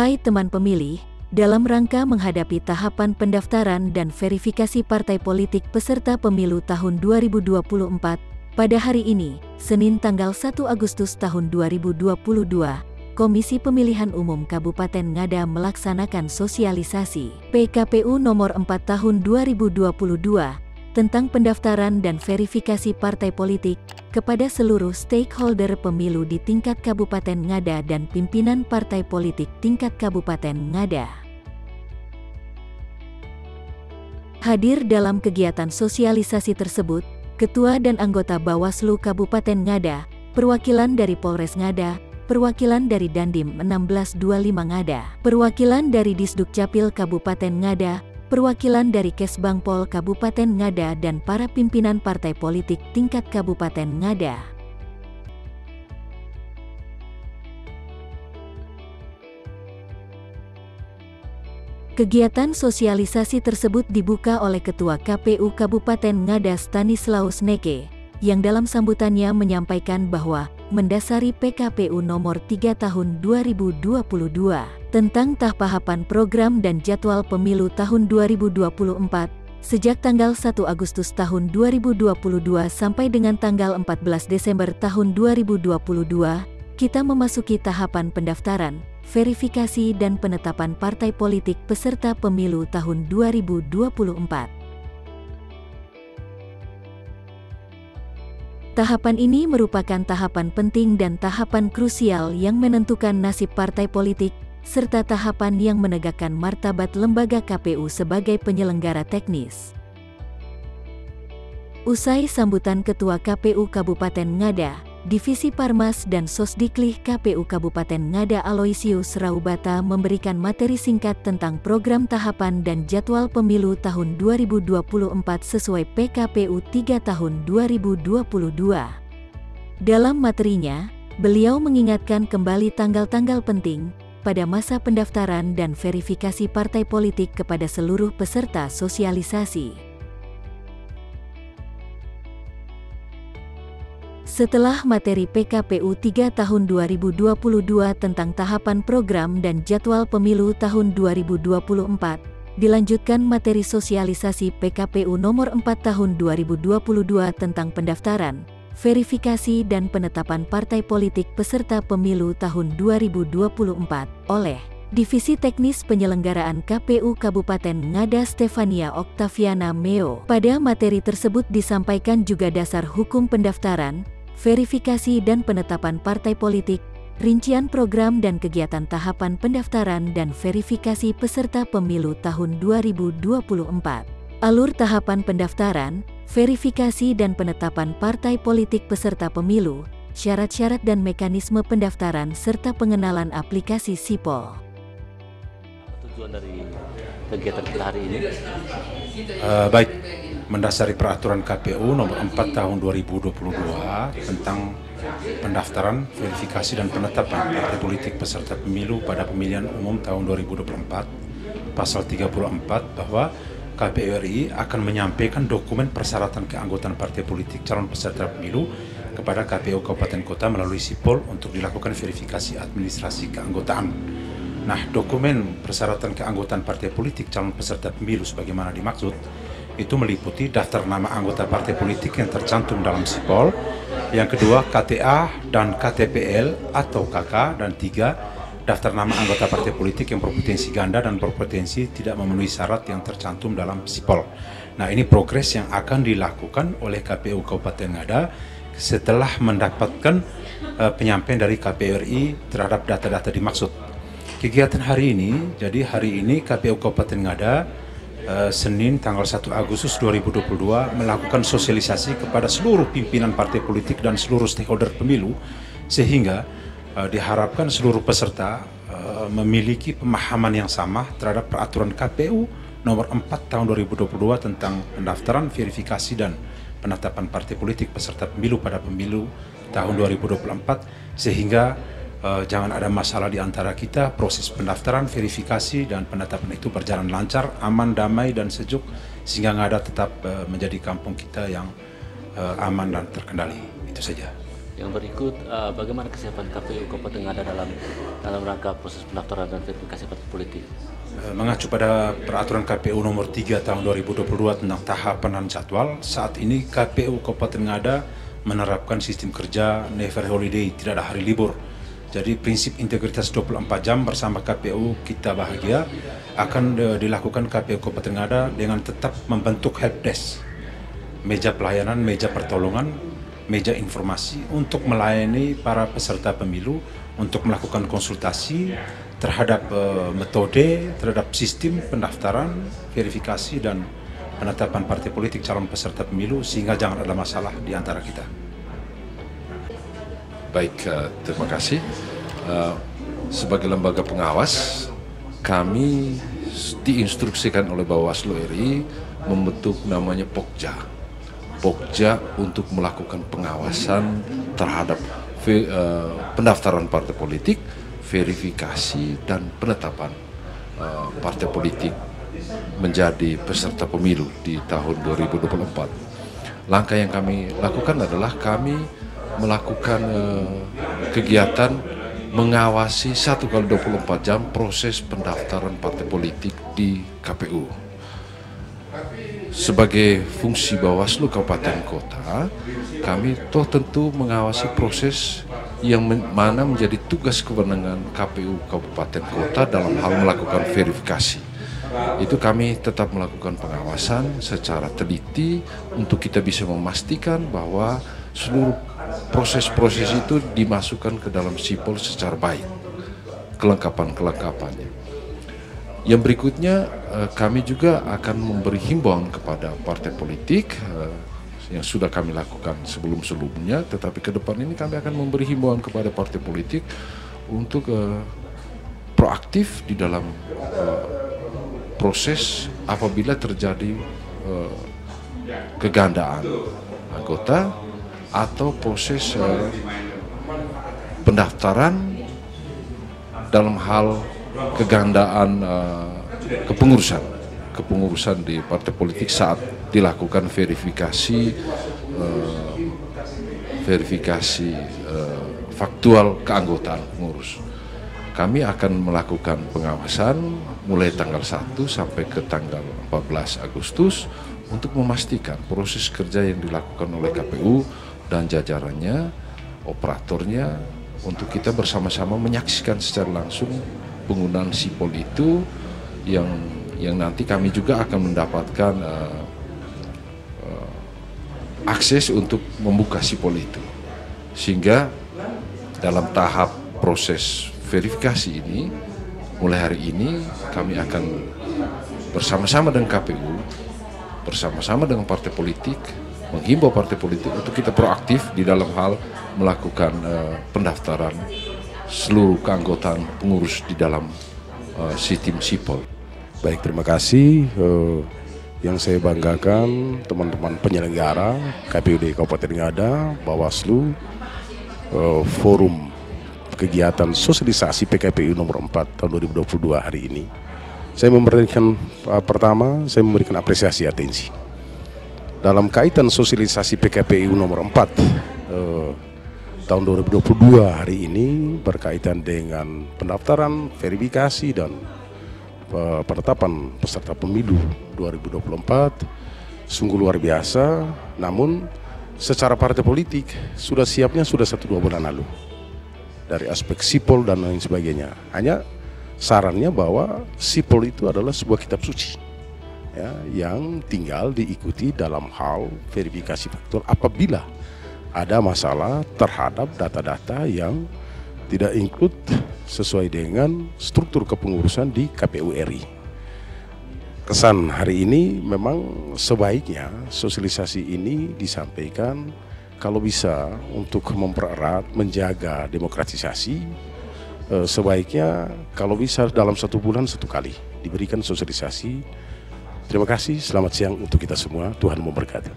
Hai teman pemilih, dalam rangka menghadapi tahapan pendaftaran dan verifikasi partai politik peserta pemilu tahun 2024, pada hari ini, Senin tanggal 1 Agustus tahun 2022, Komisi Pemilihan Umum Kabupaten Ngada melaksanakan sosialisasi PKPU nomor 4 tahun 2022 tentang pendaftaran dan verifikasi partai politik kepada seluruh stakeholder pemilu di tingkat Kabupaten Ngada dan pimpinan partai politik tingkat Kabupaten Ngada. Hadir dalam kegiatan sosialisasi tersebut, Ketua dan anggota Bawaslu Kabupaten Ngada, perwakilan dari Polres Ngada, perwakilan dari Dandim 1625 Ngada, perwakilan dari Disdukcapil Kabupaten Ngada, perwakilan dari Kesbangpol Kabupaten Ngada dan para pimpinan partai politik tingkat Kabupaten Ngada. Kegiatan sosialisasi tersebut dibuka oleh Ketua KPU Kabupaten Ngada Stanislaus Neke, yang dalam sambutannya menyampaikan bahwa mendasari PKPU nomor 3 tahun 2022 tentang tahapan program dan jadwal pemilu tahun 2024 sejak tanggal 1 Agustus tahun 2022 sampai dengan tanggal 14 Desember tahun 2022, kita memasuki tahapan pendaftaran, verifikasi dan penetapan partai politik peserta pemilu tahun 2024. Tahapan ini merupakan tahapan penting dan tahapan krusial yang menentukan nasib partai politik, serta tahapan yang menegakkan martabat lembaga KPU sebagai penyelenggara teknis. Usai sambutan Ketua KPU Kabupaten Ngada, Divisi Parmas dan Sosdiklih KPU Kabupaten Ngada Aloysius Raubata memberikan materi singkat tentang program tahapan dan jadwal pemilu tahun 2024 sesuai PKPU 3 tahun 2022. Dalam materinya, beliau mengingatkan kembali tanggal-tanggal penting pada masa pendaftaran dan verifikasi partai politik kepada seluruh peserta sosialisasi. Setelah materi PKPU 3 tahun 2022 tentang tahapan program dan jadwal pemilu tahun 2024, dilanjutkan materi sosialisasi PKPU nomor 4 tahun 2022 tentang pendaftaran, verifikasi dan penetapan partai politik peserta pemilu tahun 2024 oleh Divisi Teknis Penyelenggaraan KPU Kabupaten Ngada Stefania Oktaviana Meo. Pada materi tersebut disampaikan juga dasar hukum pendaftaran, verifikasi dan penetapan partai politik, rincian program dan kegiatan tahapan pendaftaran dan verifikasi peserta pemilu tahun 2024. Alur tahapan pendaftaran, verifikasi dan penetapan partai politik peserta pemilu, syarat-syarat dan mekanisme pendaftaran serta pengenalan aplikasi Sipol. Apa tujuan dari kegiatan kita hari ini? Baik, mendasari peraturan KPU nomor 4 tahun 2022 tentang pendaftaran, verifikasi dan penetapan partai politik peserta pemilu pada pemilihan umum tahun 2024, pasal 34 bahwa KPU RI akan menyampaikan dokumen persyaratan keanggotaan partai politik calon peserta pemilu kepada KPU Kabupaten Kota melalui Sipol untuk dilakukan verifikasi administrasi keanggotaan. Nah, dokumen persyaratan keanggotaan partai politik calon peserta pemilu sebagaimana dimaksud itu meliputi daftar nama anggota partai politik yang tercantum dalam Sipol, yang kedua KTA dan KTPL atau KK, dan tiga daftar nama anggota partai politik yang berpotensi ganda dan berpotensi tidak memenuhi syarat yang tercantum dalam Sipol. Nah, ini progres yang akan dilakukan oleh KPU Kabupaten Ngada setelah mendapatkan penyampaian dari KPU RI terhadap data-data dimaksud. Kegiatan hari ini, jadi hari ini KPU Kabupaten Ngada Senin tanggal 1 Agustus 2022 melakukan sosialisasi kepada seluruh pimpinan partai politik dan seluruh stakeholder pemilu, sehingga diharapkan seluruh peserta memiliki pemahaman yang sama terhadap peraturan KPU nomor 4 tahun 2022 tentang pendaftaran, verifikasi dan penetapan partai politik peserta pemilu pada pemilu tahun 2024, sehingga jangan ada masalah di antara kita. Proses pendaftaran, verifikasi dan penetapan itu berjalan lancar, aman, damai dan sejuk, sehingga Ngada tetap menjadi kampung kita yang aman dan terkendali. Itu saja. Yang berikut, bagaimana kesiapan KPU Kabupaten Ngada dalam rangka proses pendaftaran dan verifikasi partai politik? Mengacu pada peraturan KPU nomor 3 tahun 2022 tentang tahapan dan jadwal, saat ini KPU Kabupaten Ngada menerapkan sistem kerja never holiday, tidak ada hari libur. Jadi prinsip integritas 24 jam bersama KPU Kita Bahagia akan dilakukan KPU Kabupaten Ngada dengan tetap membentuk helpdesk, meja pelayanan, meja pertolongan, meja informasi untuk melayani para peserta pemilu untuk melakukan konsultasi terhadap metode, terhadap sistem pendaftaran, verifikasi dan penetapan partai politik calon peserta pemilu sehingga jangan ada masalah di antara kita. Baik, terima kasih. Sebagai lembaga pengawas, kami diinstruksikan oleh Bawaslu RI membentuk namanya Pokja untuk melakukan pengawasan terhadap pendaftaran partai politik, verifikasi dan penetapan partai politik menjadi peserta pemilu di tahun 2024. Langkah yang kami lakukan adalah kami melakukan kegiatan mengawasi 1x24 jam proses pendaftaran partai politik di KPU. Sebagai fungsi Bawaslu Kabupaten Kota, kami tentu mengawasi proses yang mana menjadi tugas kewenangan KPU Kabupaten Kota dalam hal melakukan verifikasi. Itu kami tetap melakukan pengawasan secara teliti untuk kita bisa memastikan bahwa seluruh proses-proses itu dimasukkan ke dalam sipol secara baik, kelengkapan-kelengkapannya. Yang berikutnya, kami juga akan memberi himbauan kepada partai politik yang sudah kami lakukan sebelum-sebelumnya, tetapi ke depan ini kami akan memberi himbauan kepada partai politik untuk proaktif di dalam proses apabila terjadi kegandaan anggota atau proses pendaftaran dalam hal kegandaan kepengurusan di partai politik saat dilakukan verifikasi faktual keanggotaan pengurus. Kami akan melakukan pengawasan mulai tanggal 1 sampai ke tanggal 14 Agustus untuk memastikan proses kerja yang dilakukan oleh KPU dan jajarannya, operatornya, untuk kita bersama-sama menyaksikan secara langsung penggunaan sipol itu yang nanti kami juga akan mendapatkan akses untuk membuka sipol itu, sehingga dalam tahap proses verifikasi ini mulai hari ini kami akan bersama-sama dengan KPU, bersama-sama dengan partai politik, menghimbau partai politik untuk kita proaktif di dalam hal melakukan pendaftaran seluruh keanggotaan pengurus di dalam sistem sipol. Baik, terima kasih. Yang saya banggakan teman-teman penyelenggara KPUD Kabupaten Ngada, Bawaslu, forum kegiatan sosialisasi PKPU nomor 4 tahun 2022 hari ini. Saya memberikan memberikan apresiasi atensi dalam kaitan sosialisasi PKPU nomor 4 tahun 2022 hari ini berkaitan dengan pendaftaran, verifikasi dan penetapan peserta pemilu 2024 sungguh luar biasa. Namun secara partai politik sudah siapnya sudah 1-2 bulan lalu dari aspek sipol dan lain sebagainya. Hanya sarannya bahwa sipol itu adalah sebuah kitab suci ya, yang tinggal diikuti dalam hal verifikasi faktual apabila ada masalah terhadap data-data yang tidak include sesuai dengan struktur kepengurusan di KPU RI. Kesan hari ini memang sebaiknya sosialisasi ini disampaikan kalau bisa untuk mempererat, menjaga demokratisasi, sebaiknya kalau bisa dalam 1 bulan 1 kali diberikan sosialisasi. Terima kasih, selamat siang untuk kita semua, Tuhan memberkati.